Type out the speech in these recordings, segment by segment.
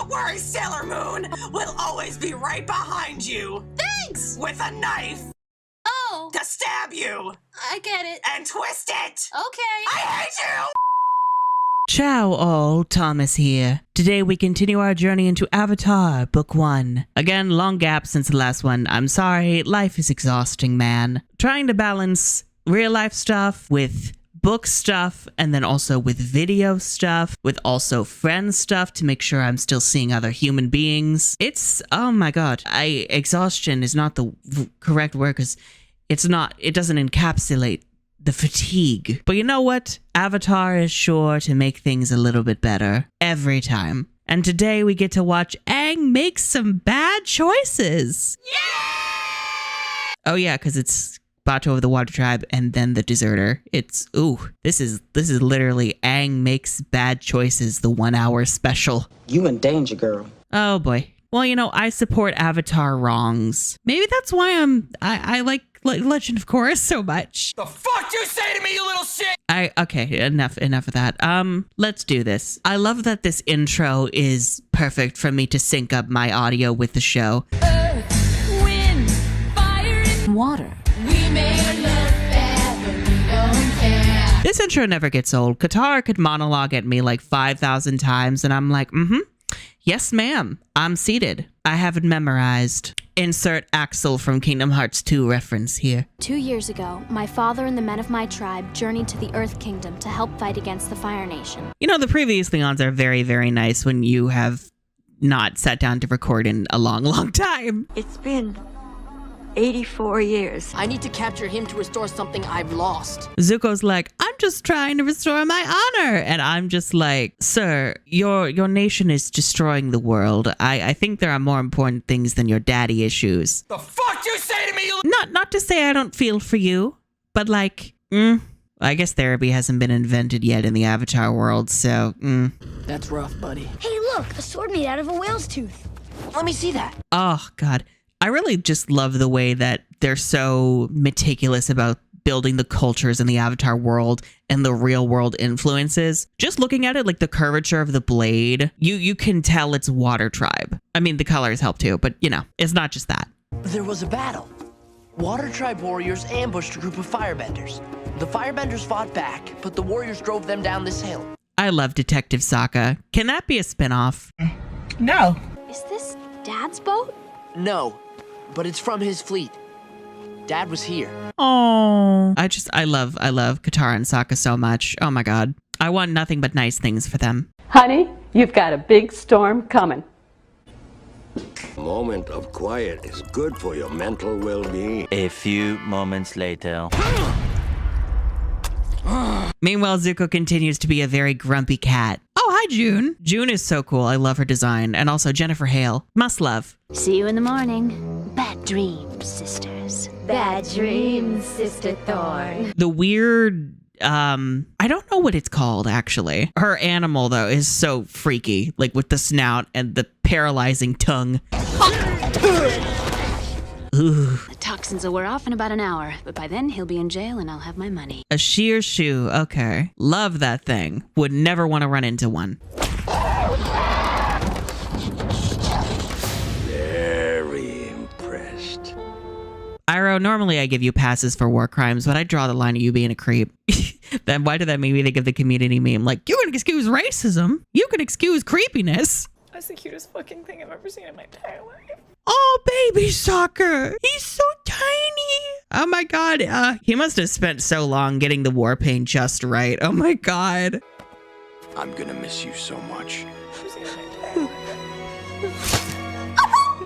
Don't worry, Sailor Moon. We'll always be right behind you. Thanks! With a knife. Oh. To stab you. I get it. And twist it. Okay. I hate you. Ciao all, Thomas here. Today we continue our journey into Avatar, Book 1. Again, long gap since the last one. I'm sorry, life is exhausting, man. Trying to balance real life stuff with book stuff, and then also with video stuff, with also friend stuff to make sure I'm still seeing other human beings. It's, oh my god. Exhaustion is not the correct word because it doesn't encapsulate the fatigue. But you know what? Avatar is sure to make things a little bit better every time. And today we get to watch Aang make some bad choices. Yeah! Oh yeah, because it's Bato of the Water Tribe and then the Deserter. It's, ooh, this is literally Aang makes bad choices, the 1 hour special. You in danger, girl. Oh boy. Well, you know, I support Avatar wrongs. Maybe that's why I like Legend of Korra so much. The fuck you say to me, you little shit! Okay, enough of that. Let's do this. I love that this intro is perfect for me to sync up my audio with the show. Earth, wind, fire, and water. We may look bad, but we don't care. This intro never gets old. Katara could monologue at me like 5,000 times, and I'm like, yes, ma'am. I'm seated. I have it memorized. Insert Axel from Kingdom Hearts 2 reference here. 2 years ago, my father and the men of my tribe journeyed to the Earth Kingdom to help fight against the Fire Nation. You know, the previous Leons are very, very nice when you have not sat down to record in a long, long time. It's been 84 years. I need to capture him to restore something I've lost. Zuko's like, I'm just trying to restore my honor. And I'm just like, sir, your nation is destroying the world. I think there are more important things than your daddy issues. The fuck you say to me, you Not to say I don't feel for you, but like, I guess therapy hasn't been invented yet in the Avatar world, so, That's rough, buddy. Hey, look, a sword made out of a whale's tooth. Let me see that. Oh, God. I really just love the way that they're so meticulous about building the cultures in the Avatar world and the real world influences. Just looking at it, like the curvature of the blade, you can tell it's Water Tribe. I mean, the colors help too, but you know, it's not just that. There was a battle. Water Tribe warriors ambushed a group of firebenders. The firebenders fought back, but the warriors drove them down this hill. I love Detective Sokka. Can that be a spinoff? No. Is this Dad's boat? No, but it's from his fleet. Dad was here. Oh, I love Katara and Sokka so much. Oh my god. I want nothing but nice things for them. Honey, you've got a big storm coming. A moment of quiet is good for your mental well-being. A few moments later. Meanwhile, Zuko continues to be a very grumpy cat. Oh, hi, June. June is so cool. I love her design. And also Jennifer Hale. Must love. See you in the morning. Bad dreams, sisters. Bad dreams, Sister Thorn. The weird, I don't know what it's called, actually. Her animal, though, is so freaky. Like, with the snout and the paralyzing tongue. Ooh. The toxins will wear off in about an hour, but by then he'll be in jail and I'll have my money. A sheer shoe. Okay. Love that thing. Would never want to run into one. Very impressed. Iroh, normally I give you passes for war crimes, but I draw the line of you being a creep. Then why did that make me think of the Community meme? Like, you can excuse racism. You can excuse creepiness. That's the cutest fucking thing I've ever seen in my entire life. Oh, baby Soccer. He's so tiny. Oh my god. He must have spent so long getting the war paint just right. Oh my god. I'm gonna miss you so much.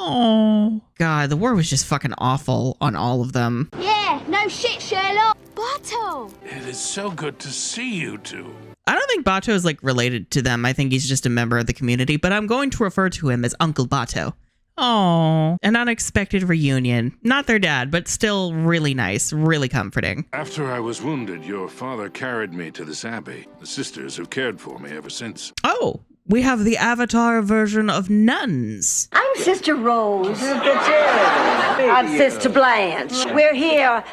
Oh god, the war was just fucking awful on all of them. Yeah, no shit, Sherlock. Bato! It is so good to see you two. I don't think Bato is like related to them. I think he's just a member of the community, but I'm going to refer to him as Uncle Bato. Oh, an unexpected reunion. Not their dad, but still really nice, really comforting. After I was wounded, your father carried me to this abbey. The sisters have cared for me ever since. Oh, we have the Avatar version of nuns. I'm Sister Rose. I'm Sister Blanche. We're here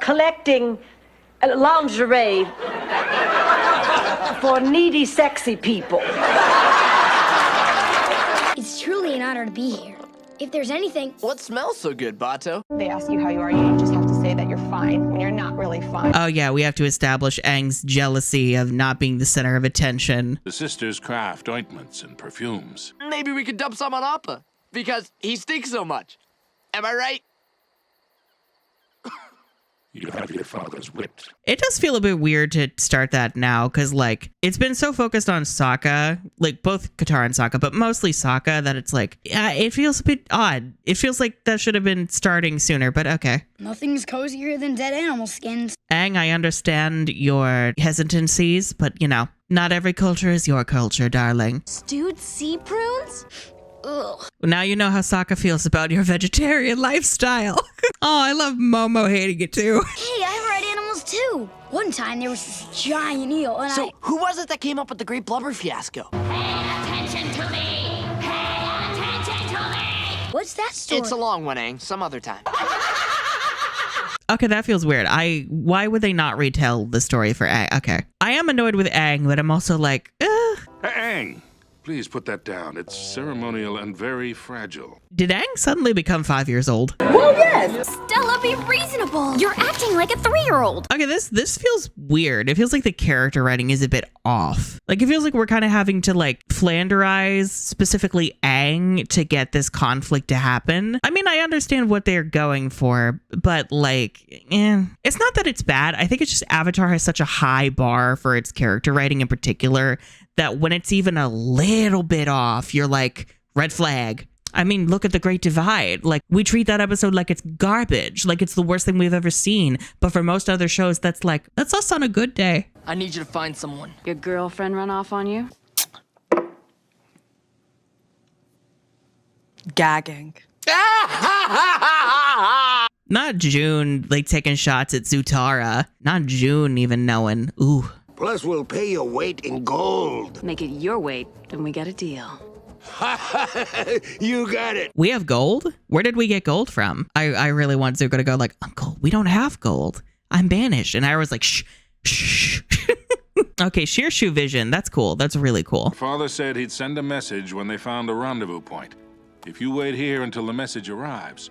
collecting lingerie for needy, sexy people. honor to be here. If there's anything... What smells so good, Bato? They ask you how you are, you just have to say that you're fine when you're not really fine. Oh yeah, we have to establish Aang's jealousy of not being the center of attention. The sisters craft ointments and perfumes. Maybe we could dump some on Appa, because he stinks so much. Am I right? You have your father's whipped. It does feel a bit weird to start that now, because, like, it's been so focused on Sokka, like, both Katara and Sokka, but mostly Sokka, that it's like, yeah, it feels a bit odd. It feels like that should have been starting sooner, but okay. Nothing's cozier than dead animal skins. Aang, I understand your hesitancies, but, you know, not every culture is your culture, darling. Stewed sea prunes? Ugh. Now you know how Sokka feels about your vegetarian lifestyle. Oh, I love Momo hating it too. Hey, I've read animals too. One time there was this giant eel and So, who was it that came up with the Great Blubber Fiasco? What's that story? It's a long one, Aang. Some other time. Okay, that feels weird. Why would they not retell the story for Aang? Okay. I am annoyed with Aang, but I'm also like, Aang, please put that down. It's ceremonial and very fragile. Did Aang suddenly become 5 years old? Well, yes! Stella, be reasonable! You're acting like a 3-year-old! Okay, this feels weird. It feels like the character writing is a bit off. Like, it feels like we're kind of having to, like, Flanderize specifically Aang to get this conflict to happen. I mean, I understand what they're going for, but, like, it's not that it's bad. I think it's just Avatar has such a high bar for its character writing in particular that when it's even a little bit off, you're like, red flag. I mean, look at The Great Divide. Like, we treat that episode like it's garbage, like it's the worst thing we've ever seen. But for most other shows, that's like, that's us on a good day. I need you to find someone. Your girlfriend run off on you? Gagging. Not June, like, taking shots at Zutara. Not June even knowing. Ooh. Plus, we'll pay your weight in gold. Make it your weight, and we get a deal. You got it. We have gold? Where did we get gold from? I really want Zuko to go like, Uncle, we don't have gold. I'm banished. And I was like, shh, shh. Okay, Shearshoe vision. That's cool. That's really cool. Father said he'd send a message when they found a rendezvous point. If you wait here until the message arrives,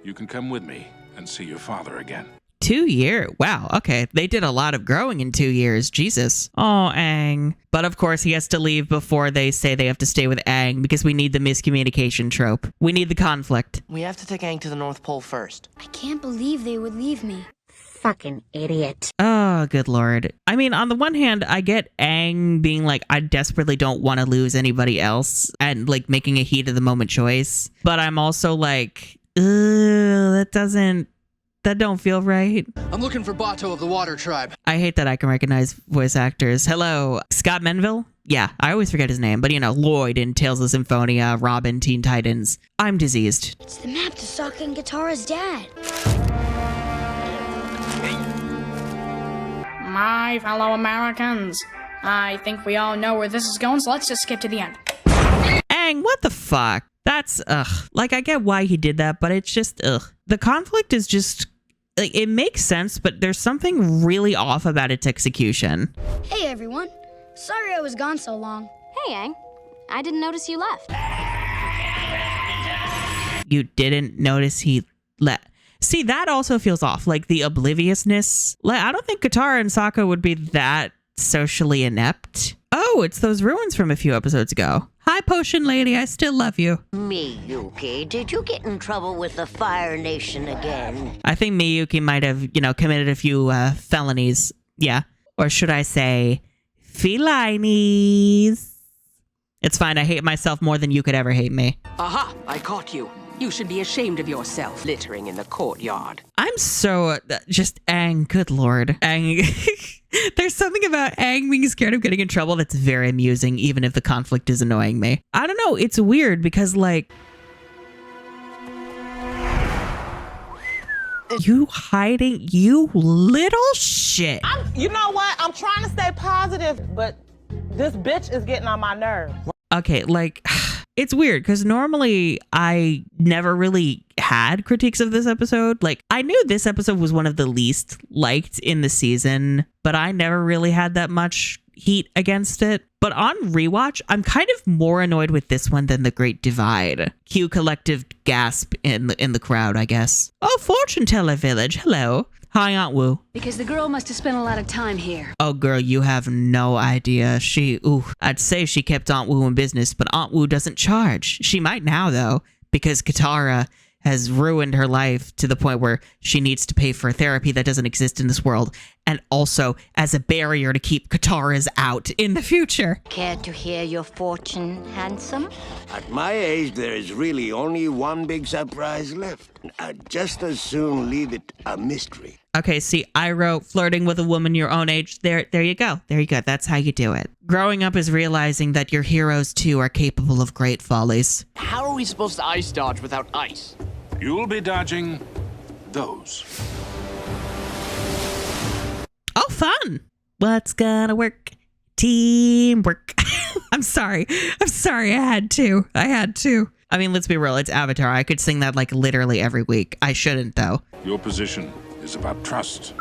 you can come with me and see your father again. 2 years. Wow. Okay. They did a lot of growing in 2 years. Jesus. Oh, Aang. But of course, he has to leave before they say they have to stay with Aang because we need the miscommunication trope. We need the conflict. We have to take Aang to the North Pole first. I can't believe they would leave me. Fucking idiot. Oh, good lord. I mean, on the one hand, I get Aang being like, I desperately don't want to lose anybody else and like making a heat of the moment choice. But I'm also like, that don't feel right. I'm looking for Bato of the Water Tribe. I hate that I can recognize voice actors. Hello, Scott Menville? Yeah, I always forget his name, but you know, Lloyd in Tales of Symphonia, Robin, Teen Titans. I'm diseased. It's the map to Sokka and Katara's dad. My fellow Americans, I think we all know where this is going, so let's just skip to the end. Aang, what the fuck? That's, ugh. Like, I get why he did that, but it's just, ugh. The conflict is just, like, it makes sense, but there's something really off about its execution. Hey, everyone. Sorry I was gone so long. Hey, Aang. I didn't notice you left. You didn't notice he left. See, that also feels off. Like, the obliviousness. Like, I don't think Katara and Sokka would be that socially inept. Oh, it's those ruins from a few episodes ago. Hi, Potion Lady. I still love you. Miyuki, did you get in trouble with the Fire Nation again? I think Miyuki might have, you know, committed a few felonies. Yeah. Or should I say, felinies. It's fine. I hate myself more than you could ever hate me. Aha! I caught you. You should be ashamed of yourself, littering in the courtyard. I'm so... just Aang. Good lord. Aang... There's something about Aang being scared of getting in trouble that's very amusing, even if the conflict is annoying me. I don't know. It's weird because, like... You hiding... You little shit. You know what? I'm trying to stay positive, but this bitch is getting on my nerves. Okay, like... It's weird because normally I never really had critiques of this episode. Like, I knew this episode was one of the least liked in the season, but I never really had that much heat against it. But on rewatch, I'm kind of more annoyed with this one than The Great Divide. Cue collective gasp in the crowd, I guess. Oh, fortune teller village. Hello. Hi, Aunt Wu. Because the girl must have spent a lot of time here. Oh, girl, you have no idea. I'd say she kept Aunt Wu in business, but Aunt Wu doesn't charge. She might now, though, because Katara has ruined her life to the point where she needs to pay for therapy that doesn't exist in this world, and also as a barrier to keep Katara's out in the future. Care to hear your fortune, handsome? At my age, there is really only one big surprise left. I'd just as soon leave it a mystery. Okay, see, I wrote flirting with a woman your own age. There you go. There you go. That's how you do it. Growing up is realizing that your heroes, too, are capable of great follies. How are we supposed to ice dodge without ice? You'll be dodging those. Oh, fun. What's gonna work? Teamwork. I'm sorry. I had to. I mean, let's be real. It's Avatar. I could sing that like literally every week. I shouldn't, though. Your position is about trust.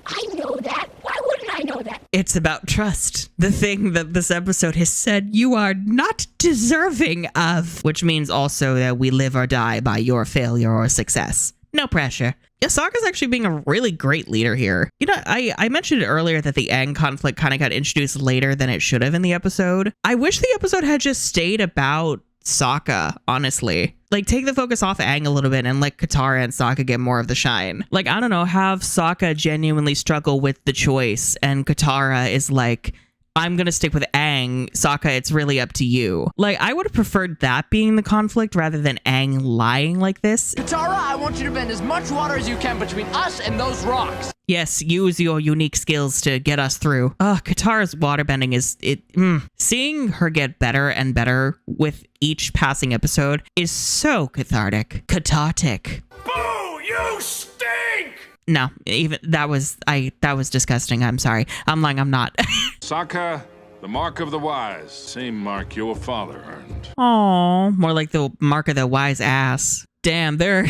I know that. Why wouldn't I know that? It's about trust. The thing that this episode has said you are not deserving of. Which means also that we live or die by your failure or success. No pressure. Sokka's actually being a really great leader here. You know, I mentioned earlier that the Aang conflict kind of got introduced later than it should have in the episode. I wish the episode had just stayed about Sokka, honestly. Like, take the focus off Aang a little bit and let Katara and Sokka get more of the shine. Like, I don't know, have Sokka genuinely struggle with the choice, and Katara is like, I'm gonna stick with Aang. Sokka, it's really up to you. Like, I would have preferred that being the conflict rather than Aang lying like this. Katara, I want you to bend as much water as you can between us and those rocks. Yes, use your unique skills to get us through. Katara's waterbending is... Seeing her get better and better with each passing episode is so cathartic. Cathartic. Boo! You stink! No, even that was disgusting. I'm sorry. I'm lying. I'm not. Sokka, the mark of the wise. Same mark your father earned. Oh, more like the mark of the wise ass. Damn, they're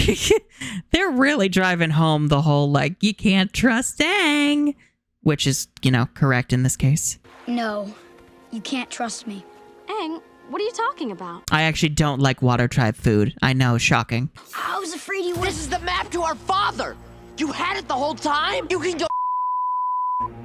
really driving home the whole like you can't trust Aang, which is, you know, correct in this case. No, you can't trust me. Aang, what are you talking about? I actually don't like Water Tribe food. I know, shocking. I was afraid you would. This is the map to our father. You had it the whole time? You can go.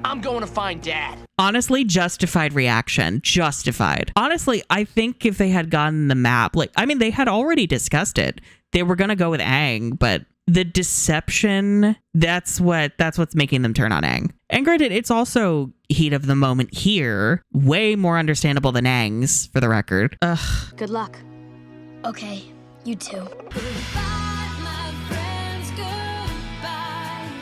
I'm going to find Dad. Honestly, justified reaction. Justified. Honestly, I think if they had gotten the map, like, I mean, they had already discussed it. They were going to go with Aang, but the deception, that's what's making them turn on Aang. And granted, it's also heat of the moment here. Way more understandable than Aang's, for the record. Ugh. Good luck. Okay, you too.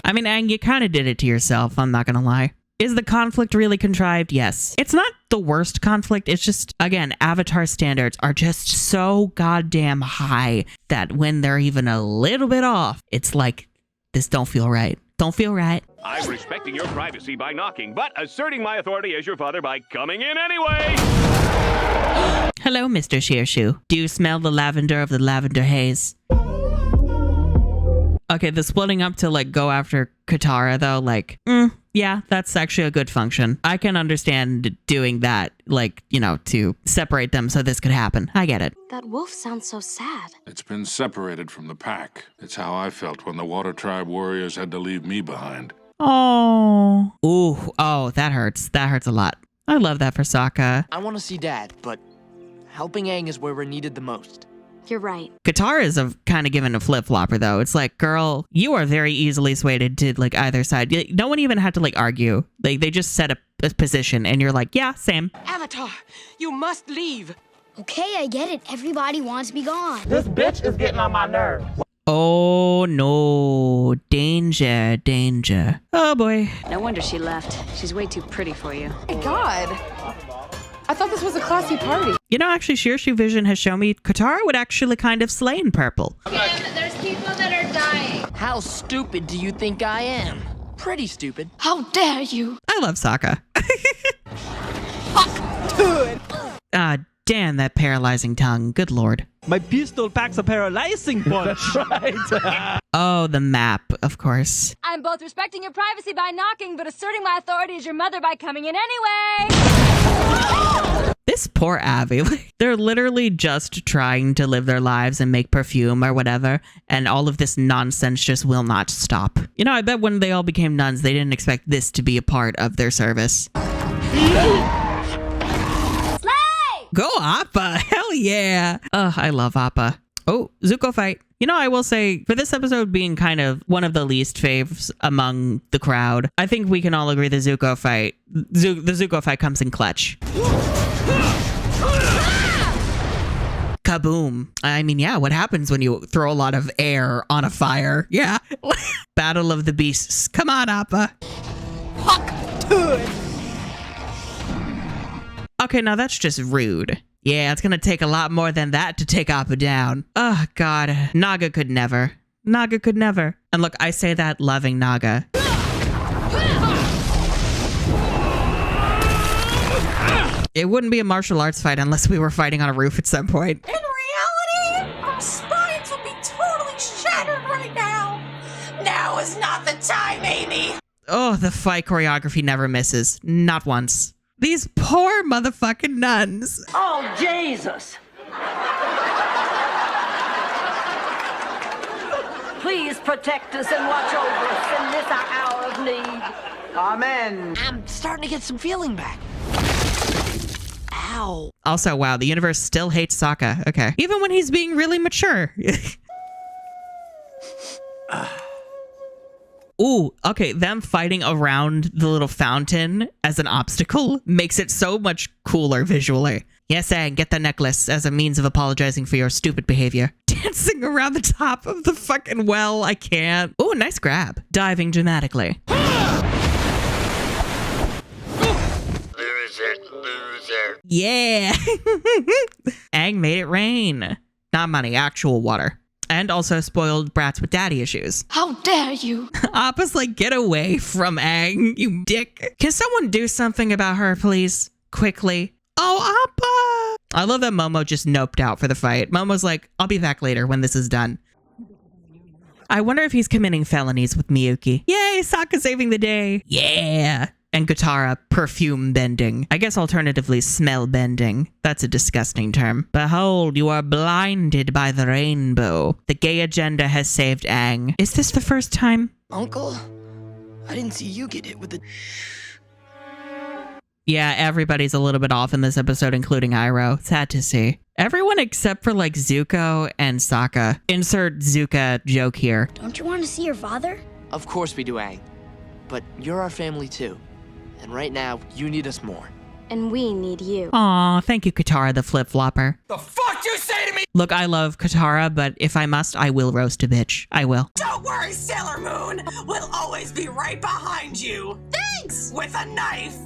I mean, Aang, you kind of did it to yourself, I'm not gonna lie. Is the conflict really contrived? Yes. It's not the worst conflict, it's just, again, Avatar standards are just so goddamn high that when they're even a little bit off, it's like, this don't feel right. Don't feel right. I'm respecting your privacy by knocking, but asserting my authority as your father by coming in anyway! Hello, Mr. Shearshoe. Do you smell the lavender of the lavender haze? Okay, the splitting up to, like, go after Katara, though, like, yeah, that's actually a good function. I can understand doing that, like, you know, to separate them so this could happen. I get it. That wolf sounds so sad. It's been separated from the pack. It's how I felt when the Water Tribe warriors had to leave me behind. Oh. Ooh, oh, that hurts. That hurts a lot. I love that for Sokka. I want to see Dad, but helping Aang is where we're needed the most. You're right. Katara is kind of given a flip-flopper, though. It's like, girl, you are very easily swayed to, like, either side. No one even had to, like, argue. Like, they just set a position, and you're like, yeah, same. Avatar, you must leave. Okay, I get it. Everybody wants me gone. This bitch is getting on my nerves. Oh, no. Danger, danger. Oh, boy. No wonder she left. She's way too pretty for you. Oh my God. I thought this was a classy party. You know, actually, Shearshoe Vision has shown me Katara would actually kind of slay in purple. There's people that are dying. How stupid do you think I am? Pretty stupid. How dare you? I love Sokka. Fuck, dude. Ah, damn that paralyzing tongue. Good lord. My pistol packs a paralyzing punch. Right. Oh, the map, of course. I'm both respecting your privacy by knocking, but asserting my authority as your mother by coming in anyway. This poor Abby, they're literally just trying to live their lives and make perfume or whatever, and all of this nonsense just will not stop. You know, I bet when they all became nuns, they didn't expect this to be a part of their service. Go Appa! Hell yeah! Ugh, I love Appa. Oh, Zuko fight. You know, I will say, for this episode being kind of one of the least faves among the crowd, I think we can all agree the Zuko fight, the Zuko fight comes in clutch. Kaboom. I mean, yeah, what happens when you throw a lot of air on a fire? Yeah. Battle of the Beasts. Come on, Appa. Okay, now that's just rude. Yeah, it's gonna take a lot more than that to take Appa down. Oh, God. Naga could never. Naga could never. And look, I say that loving Naga. It wouldn't be a martial arts fight unless we were fighting on a roof at some point. In reality, our spines would be totally shattered right now. Now is not the time, Amy. Oh, the fight choreography never misses. Not once. These poor motherfucking nuns. Oh, Jesus. Please protect us and watch over us in this our hour of need. Amen. I'm starting to get some feeling back. Ow. Also, wow, the universe still hates Sokka. Okay. Even when he's being really mature. Ooh, okay, them fighting around the little fountain as an obstacle makes it so much cooler visually. Yes, Aang, get the necklace as a means of apologizing for your stupid behavior. Dancing around the top of the fucking well, I can't. Ooh, nice grab. Diving dramatically. Loser. Yeah. Aang made it rain. Not money, actual water. And also spoiled brats with daddy issues. How dare you? Appa's like, get away from Aang, you dick. Can someone do something about her, please? Quickly. Oh, Appa! I love that Momo just noped out for the fight. Momo's like, I'll be back later when this is done. I wonder if he's committing felonies with Miyuki. Yay, Sokka saving the day. Yeah. And Katara, perfume bending. I guess alternatively, smell bending. That's a disgusting term. Behold, you are blinded by the rainbow. The gay agenda has saved Aang. Is this the first time? Uncle, I didn't see you get hit with the... Yeah, everybody's a little bit off in this episode, including Iroh. Sad to see. Everyone except for like Zuko and Sokka. Insert Zuka joke here. Don't you want to see your father? Of course we do, Aang. But you're our family too. And right now, you need us more. And we need you. Aw, thank you, Katara the flip-flopper. The fuck you say to me? Look, I love Katara, but if I must, I will roast a bitch. I will. Don't worry, Sailor Moon. We'll always be right behind you. Thanks! With a knife.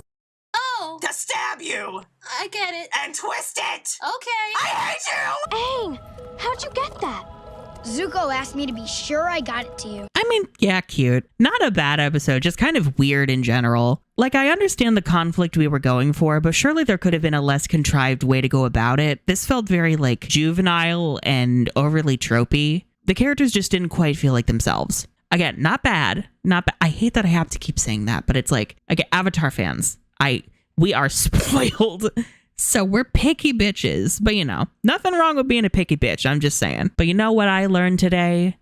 Oh, To stab you. I get it. And twist it. Okay. I hate you! Aang, how'd you get that? Zuko asked me to be sure I got it to you. I mean, yeah, cute. Not a bad episode, just kind of weird in general. Like, I understand the conflict we were going for, but surely there could have been a less contrived way to go about it. This felt very, like, juvenile and overly tropey. The characters just didn't quite feel like themselves. Again, not bad. Not bad. I hate that I have to keep saying that, but it's like, again, Avatar fans, we are spoiled. So we're picky bitches, but you know, nothing wrong with being a picky bitch. I'm just saying. But you know what I learned today?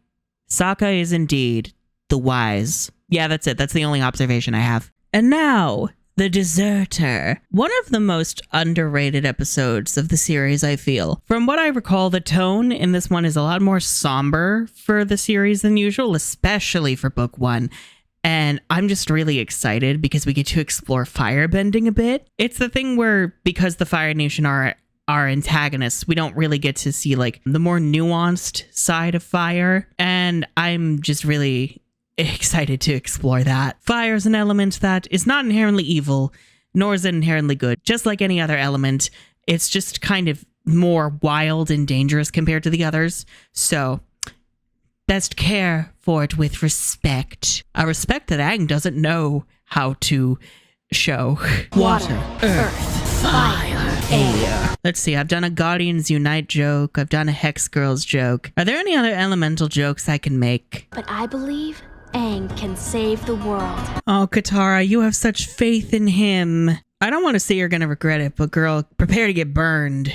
Sokka is indeed the wise. Yeah, that's it. That's the only observation I have. And now, The Deserter. One of the most underrated episodes of the series, I feel. From what I recall, the tone in this one is a lot more somber for the series than usual, especially for book one. And I'm just really excited because we get to explore firebending a bit. It's the thing where, because the Fire Nation are our antagonists, we don't really get to see like the more nuanced side of fire. And I'm just really excited to explore that. Fire is an element that is not inherently evil, nor is it inherently good. Just like any other element, it's just kind of more wild and dangerous compared to the others. So best care for it with respect. A respect that Aang doesn't know how to show. Water, earth, fire, air. Let's see, I've done a Guardians Unite joke. I've done a Hex Girls joke. Are there any other elemental jokes I can make? But I believe Aang can save the world. Oh, Katara, you have such faith in him. I don't want to say you're gonna regret it, but girl, prepare to get burned.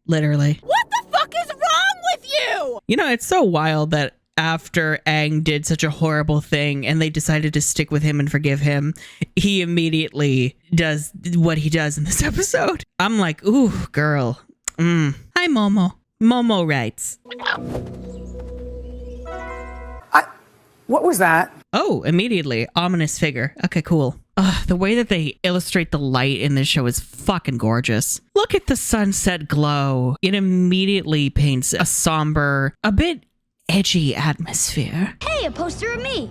Literally. What the fuck is wrong with you? You know, it's so wild that after Aang did such a horrible thing and they decided to stick with him and forgive him, he immediately does what he does in this episode. I'm like, ooh, girl. Hi, Momo. Momo writes. What was that? Oh, immediately. Ominous figure. Okay, cool. The way that they illustrate the light in this show is fucking gorgeous. Look at the sunset glow. It immediately paints a somber, a bit edgy atmosphere. Hey, a poster of me.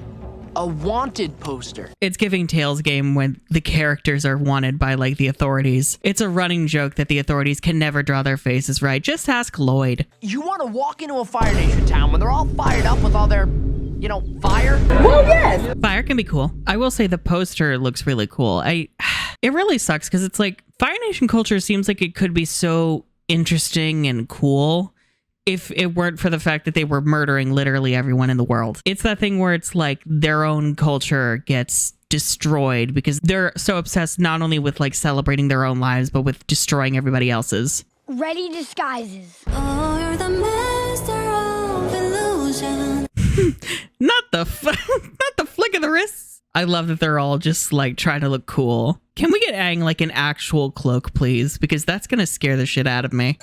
A wanted poster. It's giving Tales game when the characters are wanted by like the authorities. It's a running joke that the authorities can never draw their faces right. Just ask Lloyd. You want to walk into a Fire Nation town when they're all fired up with all their, you know, fire? Well, yes. Fire can be cool. I will say the poster looks really cool. It really sucks because it's like Fire Nation culture seems like it could be so interesting and cool if it weren't for the fact that they were murdering literally everyone in the world. It's that thing where it's like their own culture gets destroyed because they're so obsessed not only with like celebrating their own lives, but with destroying everybody else's. Ready disguises. Oh, you're the master of illusion. Not the flick of the wrists. I love that they're all just like trying to look cool. Can we get Aang like an actual cloak, please? Because that's gonna scare the shit out of me.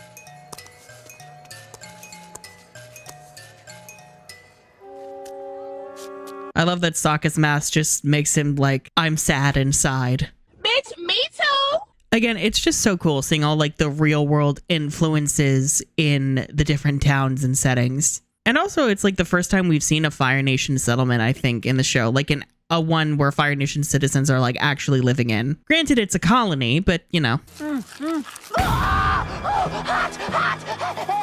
I love that Sokka's mask just makes him like, I'm sad inside. Bitch, me too. Again, it's just so cool seeing all like the real world influences in the different towns and settings. And also it's like the first time we've seen a Fire Nation settlement, I think, in the show. Like in a one where Fire Nation citizens are like actually living in. Granted, it's a colony, but you know.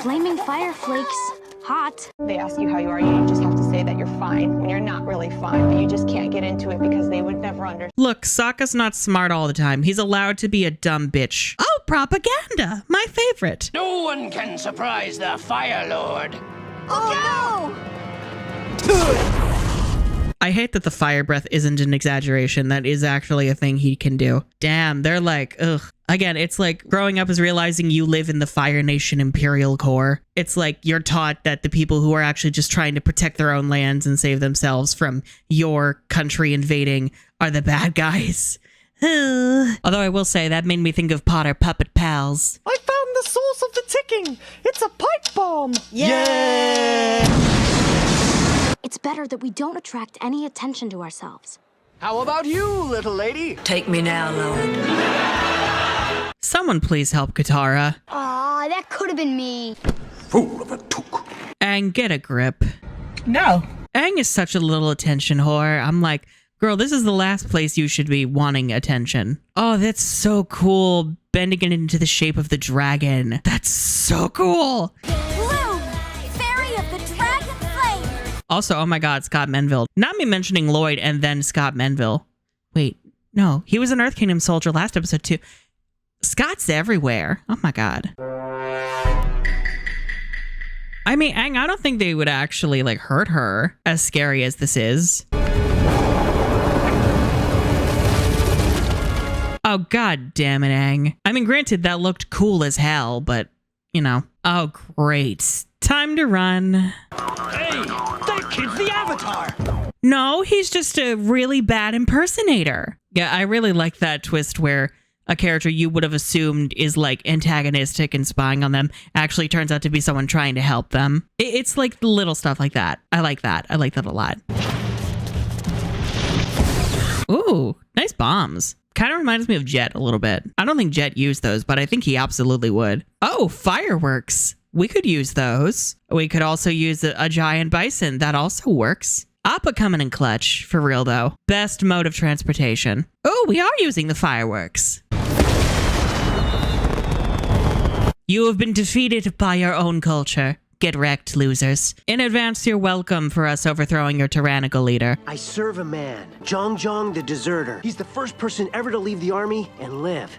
Flaming fire flakes. Hot. They ask you how you are, you just have to say that you're fine when you're not really fine, but you just can't get into it because they would never understand. Look, Sokka's not smart all the time. He's allowed to be a dumb bitch. Oh, propaganda. My favorite. No one can surprise the Fire Lord. Oh I hate that the fire breath isn't an exaggeration. That is actually a thing he can do. Damn, they're like, ugh. Again, it's like growing up is realizing you live in the Fire Nation Imperial Core. It's like you're taught that the people who are actually just trying to protect their own lands and save themselves from your country invading are the bad guys. Although I will say that made me think of Potter Puppet Pals. I found the source of the ticking. It's a pipe bomb. Yeah! It's better that we don't attract any attention to ourselves. How about you, little lady? Take me now, Lord. Someone please help Katara. Aw, that could have been me. Fool of a took. Aang, get a grip. No. Aang is such a little attention whore. I'm like, girl, this is the last place you should be wanting attention. Oh, that's so cool. Bending it into the shape of the dragon. That's so cool. Bloom, fairy of the dragon flame. Also, oh my god, Scott Menville. Not me mentioning Lloyd and then Scott Menville. Wait, no, he was an Earth Kingdom soldier last episode too. Scott's everywhere. Oh my god. I mean, Aang, I don't think they would actually like hurt her, as scary as this is. Oh god damn it, Aang. I mean, granted, that looked cool as hell, but you know. Oh great. Time to run. Hey, that kid's the Avatar. No, he's just a really bad impersonator. Yeah, I really like that twist where a character you would have assumed is like antagonistic and spying on them actually turns out to be someone trying to help them. It's like the little stuff like that. I like that. I like that a lot. Ooh, nice bombs. Kind of reminds me of Jet a little bit. I don't think Jet used those, but I think he absolutely would. Oh, fireworks. We could use those. We could also use a giant bison. That also works. Appa coming in clutch, for real though. Best mode of transportation. Oh, we are using the fireworks. You have been defeated by your own culture. Get wrecked, losers. In advance, you're welcome for us overthrowing your tyrannical leader. I serve a man, Zhang the deserter. He's the first person ever to leave the army and live.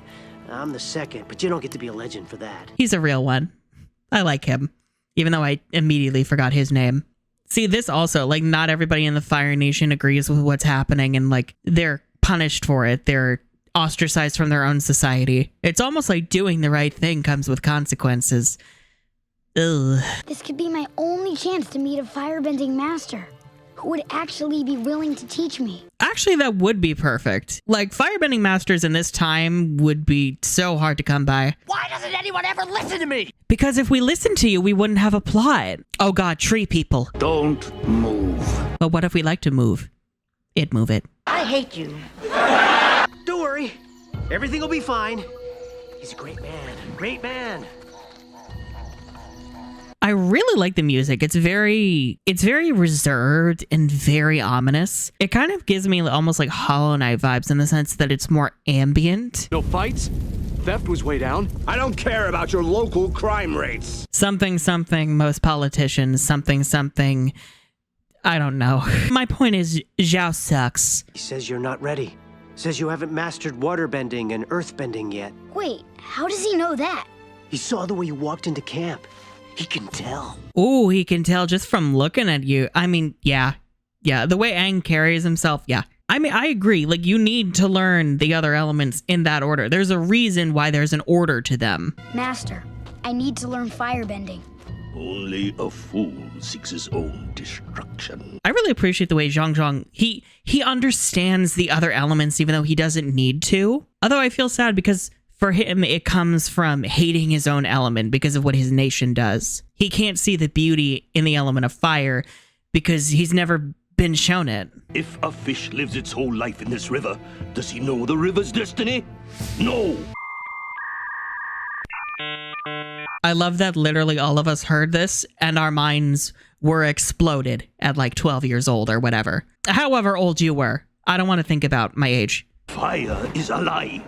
I'm the second, but you don't get to be a legend for that. He's a real one. I like him, even though I immediately forgot his name. See, this also, like, not everybody in the Fire Nation agrees with what's happening, and, like, they're punished for it. They're ostracized from their own society. It's almost like doing the right thing comes with consequences. Ugh. This could be my only chance to meet a firebending master who would actually be willing to teach me. Actually, that would be perfect. Like, firebending masters in this time would be so hard to come by. Why doesn't anyone ever listen to me? Because if we listened to you, we wouldn't have a plot. Oh god, tree people. Don't move. But what if we like to move? It'd move it. I hate you. Don't worry. Everything will be fine. He's a great man. Great man. I really like the music. It's very reserved and very ominous. It kind of gives me almost like Hollow Knight vibes in the sense that it's more ambient. No fights? Theft was way down. I don't care about your local crime rates. Something, something, most politicians, something, something. I don't know. My point is, Zhao sucks. He says you're not ready. Says you haven't mastered waterbending and earthbending yet. Wait, how does he know that? He saw the way you walked into camp. He can tell. Ooh, he can tell just from looking at you. I mean, yeah. Yeah, the way Aang carries himself, yeah. I mean, I agree. Like, you need to learn the other elements in that order. There's a reason why there's an order to them. Master, I need to learn firebending. Only a fool seeks his own destruction. I really appreciate the way Zhang Zhang, he understands the other elements even though he doesn't need to. Although I feel sad because for him, it comes from hating his own element because of what his nation does. He can't see the beauty in the element of fire because he's never been shown it. If a fish lives its whole life in this river, does he know the river's destiny? No! I love that literally all of us heard this and our minds were exploded at like 12 years old or whatever. However old you were. I don't want to think about my age. Fire is alive.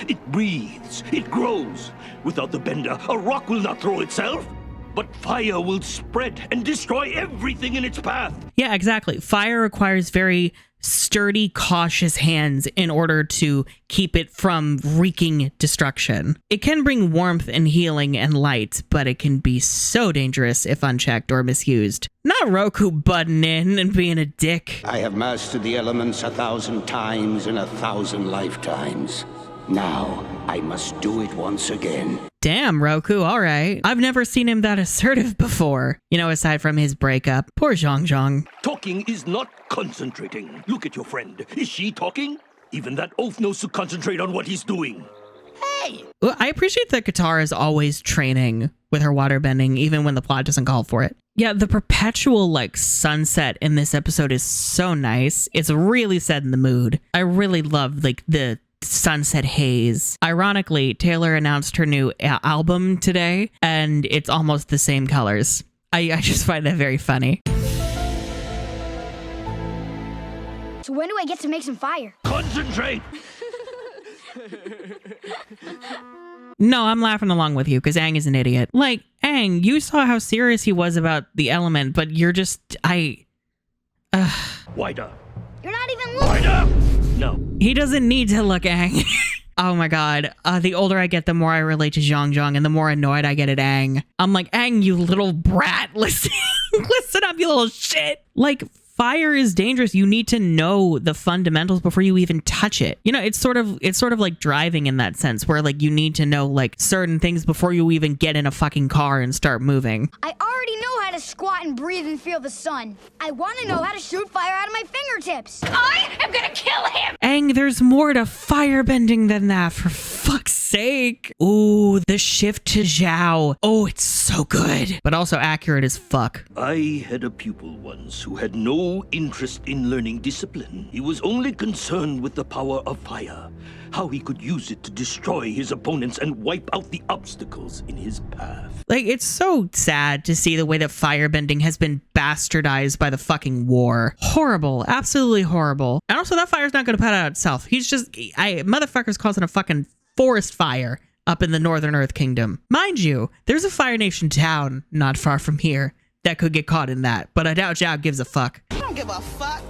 It breathes. It grows. Without the bender, a rock will not throw itself. But fire will spread and destroy everything in its path. Yeah, exactly. Fire requires very sturdy, cautious hands in order to keep it from wreaking destruction. It can bring warmth and healing and light, but it can be so dangerous if unchecked or misused. Not Roku butting in and being a dick. I have mastered the elements 1,000 times in 1,000 lifetimes. Now, I must do it once again. Damn, Roku, all right. I've never seen him that assertive before. You know, aside from his breakup. Poor Zhang Zhang. Talking is not concentrating. Look at your friend. Is she talking? Even that oaf knows to concentrate on what he's doing. Hey! Well, I appreciate that Katara is always training with her waterbending, even when the plot doesn't call for it. Yeah, the perpetual, like, sunset in this episode is so nice. It's really setting the mood. I really love, like, the sunset haze. Ironically, Taylor announced her new album today, and it's almost the same colors. I just find that very funny. So when do I get to make some fire? Concentrate! No, I'm laughing along with you because Aang is an idiot. Like, Aang, you saw how serious he was about the element, but you're just, Wider. You're not even looking. Wider! No. He doesn't need to look, Aang. Oh my god. The older I get, the more I relate to Zhang Zhang, and the more annoyed I get at Aang. I'm like, Aang, you little brat. Listen up, you little shit. Like, fire is dangerous. You need to know the fundamentals before you even touch it. You know, it's sort of like driving in that sense, where like you need to know like certain things before you even get in a fucking car and start moving. I already know how to squat and breathe and feel the sun. I want to know how to shoot fire out of my fingertips. I am gonna kill him! Aang, there's more to firebending than that, for fuck's sake. Ooh, the shift to Zhao. Oh, it's so good. But also accurate as fuck. I had a pupil once who had no interest in learning discipline. He was only concerned with the power of fire, how he could use it to destroy his opponents and wipe out the obstacles in his path. Like, it's so sad to see the way that firebending has been bastardized by the fucking war. Horrible. Absolutely horrible. And also, that fire's not gonna put out itself. He's just, motherfucker's causing a fucking forest fire up in the Northern Earth Kingdom. Mind you, there's a Fire Nation town not far from here that could get caught in that, but I doubt Zhao gives a fuck. I don't give a fuck.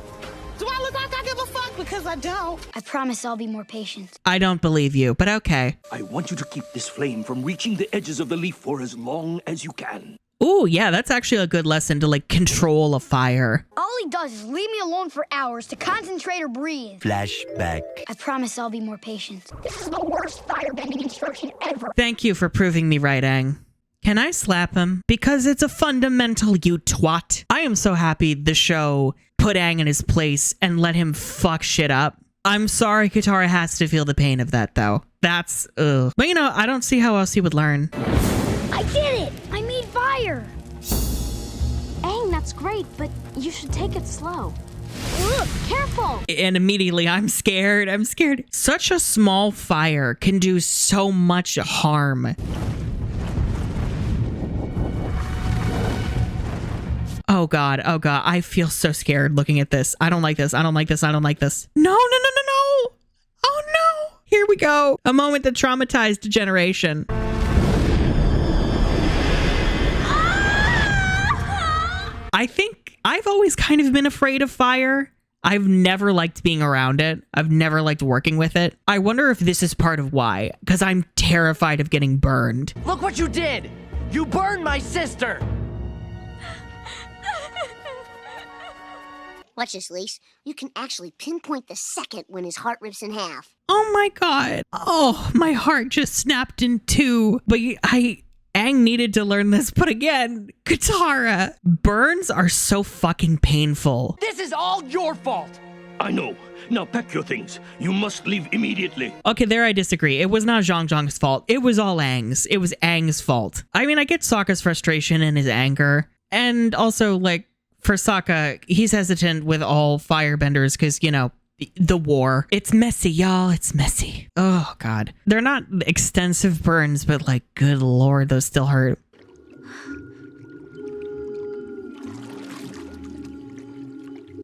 Do I look like I give a fuck? Because I don't. I promise I'll be more patient. I don't believe you, but okay. I want you to keep this flame from reaching the edges of the leaf for as long as you can. Ooh, yeah, that's actually a good lesson to like control a fire. All he does is leave me alone for hours to concentrate or breathe. Flashback. I promise I'll be more patient. This is the worst firebending instruction ever. Thank you for proving me right, Aang. Can I slap him? Because it's a fundamental, you twat. I am so happy the show put Aang in his place and let him fuck shit up. I'm sorry Katara has to feel the pain of that, though. That's, ugh. But you know, I don't see how else he would learn. I did it! I made fire! Aang, that's great, but you should take it slow. Look, careful! And immediately I'm scared. I'm scared. Such a small fire can do so much harm. Oh God, I feel so scared looking at this. I don't like this. I don't like this. I don't like this. No, no, no, no, no. Oh no. Here we go. A moment that traumatized a generation. I think I've always kind of been afraid of fire. I've never liked being around it. I've never liked working with it. I wonder if this is part of why, because I'm terrified of getting burned. Look what you did! You burned my sister! Watch this, Lise. You can actually pinpoint the second when his heart rips in half. Oh my God. Oh, my heart just snapped in two. But Aang needed to learn this, but again, Katara. Burns are so fucking painful. This is all your fault! I know. Now pack your things. You must leave immediately. Okay, there I disagree. It was not Zhang Zhang's fault. It was all Aang's. It was Aang's fault. I mean, I get Sokka's frustration and his anger. And also, like, for Sokka, he's hesitant with all firebenders because, you know, the war. It's messy, y'all. It's messy. Oh, God. They're not extensive burns, but like, good Lord, those still hurt.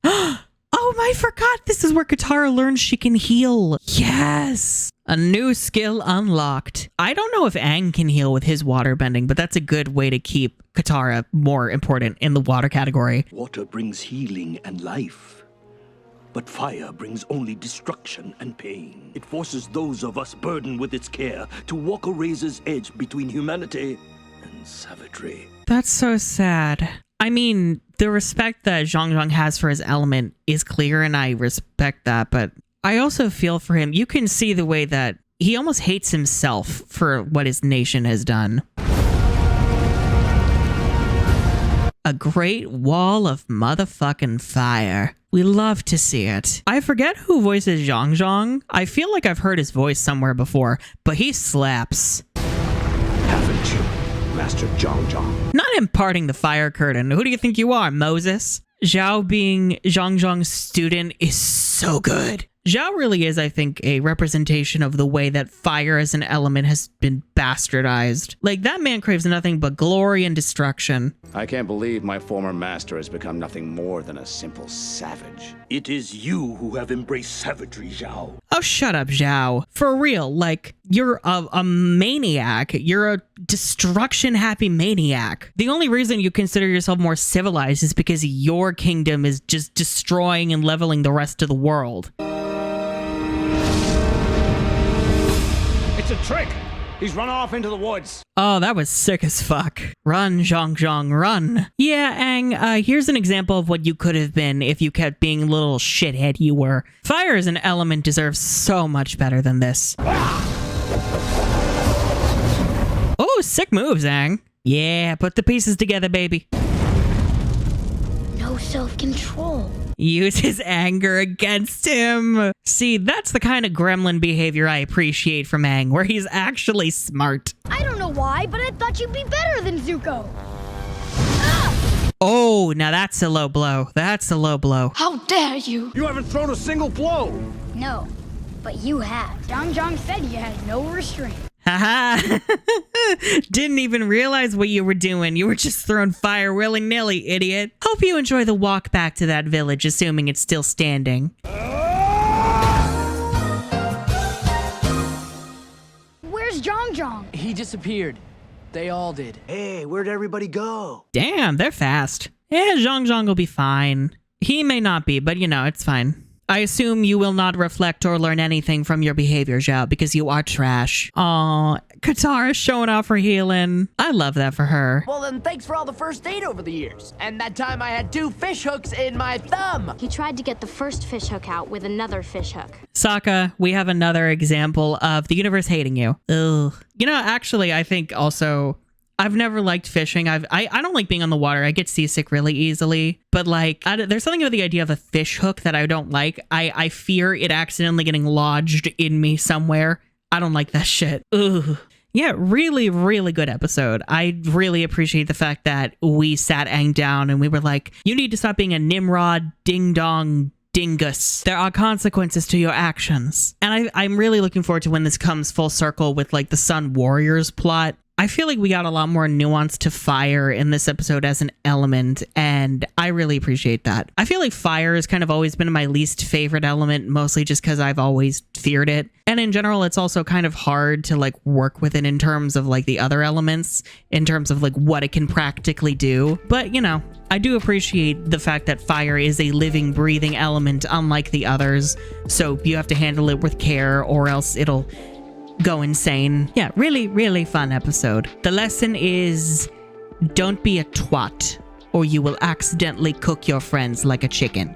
Oh, I forgot. This is where Katara learns she can heal. Yes. A new skill unlocked. I don't know if Aang can heal with his water bending, but that's a good way to keep Katara more important in the water category. Water brings healing and life, but fire brings only destruction and pain. It forces those of us burdened with its care to walk a razor's edge between humanity and savagery. That's so sad. I mean, the respect that Zhang Zhang has for his element is clear, and I respect that, but I also feel for him. You can see the way that he almost hates himself for what his nation has done. A great wall of motherfucking fire. We love to see it. I forget who voices Zhang Zhang. I feel like I've heard his voice somewhere before, but he slaps. Haven't you, Master Zhang Zhang? Not imparting the fire curtain. Who do you think you are, Moses? Zhao being Zhang Zhang's student is so good. Zhao really is, I think, a representation of the way that fire as an element has been bastardized. Like, that man craves nothing but glory and destruction. I can't believe my former master has become nothing more than a simple savage. It is you who have embraced savagery, Zhao. Oh, shut up, Zhao. For real, like, you're a maniac. You're a destruction-happy maniac. The only reason you consider yourself more civilized is because your kingdom is just destroying and leveling the rest of the world. It's a trick! He's run off into the woods. Oh, that was sick as fuck. Run, Zhang Zhang, run. Yeah, Aang, here's an example of what you could have been if you kept being the little shithead you were. Fire as an element deserves so much better than this. Oh, sick moves, Aang. Yeah, put the pieces together, baby. No self-control. Use his anger against him. See, that's the kind of gremlin behavior I appreciate from Aang, where he's actually smart. I don't know why, but I thought you'd be better than Zuko. Oh, now that's a low blow. That's a low blow. How dare you? You haven't thrown a single blow. No, but you have. Zhang Zhang said you had no restraint. Haha. Didn't even realize what you were doing. You were just throwing fire willy-nilly, idiot. Hope you enjoy the walk back to that village, assuming it's still standing. Where's Zhang Zhang? He disappeared. They all did. Hey, where'd everybody go? Damn, they're fast. Yeah, Zhang Zhang will be fine. He may not be, but you know, it's fine. I assume you will not reflect or learn anything from your behavior, Zhao, because you are trash. Aw, Katara's showing off her healing. I love that for her. Well, then thanks for all the first aid over the years. And that time I had 2 fish hooks in my thumb. He tried to get the first fish hook out with another fish hook. Sokka, we have another example of the universe hating you. Ugh. You know, actually, I think also, I've never liked fishing. I don't like being on the water. I get seasick really easily. But like, there's something about the idea of a fish hook that I don't like. I fear it accidentally getting lodged in me somewhere. I don't like that shit. Ugh. Yeah, really, really good episode. I really appreciate the fact that we sat Aang down and we were like, you need to stop being a Nimrod ding-dong dingus. There are consequences to your actions. And I'm really looking forward to when this comes full circle with like the Sun Warriors plot. I feel like we got a lot more nuance to fire in this episode as an element, and I really appreciate that. I feel like fire has kind of always been my least favorite element, mostly just because I've always feared it. And in general, it's also kind of hard to like work with it in terms of like the other elements, in terms of like what it can practically do. But you know, I do appreciate the fact that fire is a living, breathing element unlike the others. So you have to handle it with care or else it'll go insane. Yeah, really, really fun episode. The lesson is don't be a twat or you will accidentally cook your friends like a chicken.